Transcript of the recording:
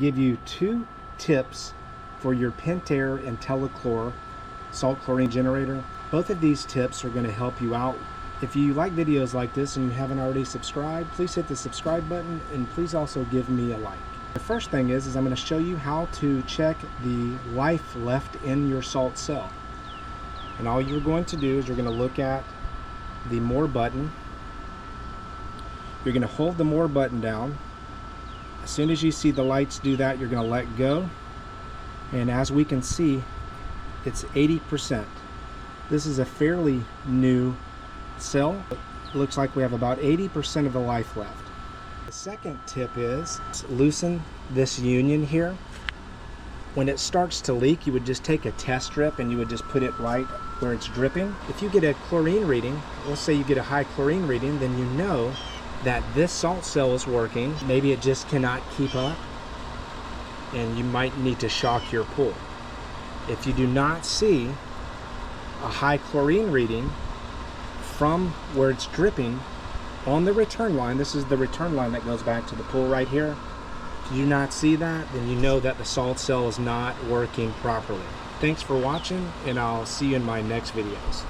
give you 2 tips for your pentair intellichlor salt chlorine generator. Both of these tips are going to help you out. If you like videos like this and you haven't already subscribed, please hit the subscribe button and please also give me a like. The first thing is I'm going to show you how to check the life left in your salt cell. And all you're going to do is you're going to look at the more button. You're going to hold the more button down. As soon as you see the lights do that, you're going to let go. And as we can see, it's 80%. This is a fairly new cell. It looks like we have about 80% of the life left. The second tip is loosen this union here. When it starts to leak, you would just take a test strip and you would just put it right where it's dripping. If you get a chlorine reading, let's say you get a high chlorine reading, then you know that this salt cell is working. Maybe it just cannot keep up and you might need to shock your pool. If you do not see a high chlorine reading from where it's dripping on the return line, this is the return line that goes back to the pool right here. If you do not see that, then you know that the salt cell is not working properly. Thanks for watching, and I'll see you in my next videos.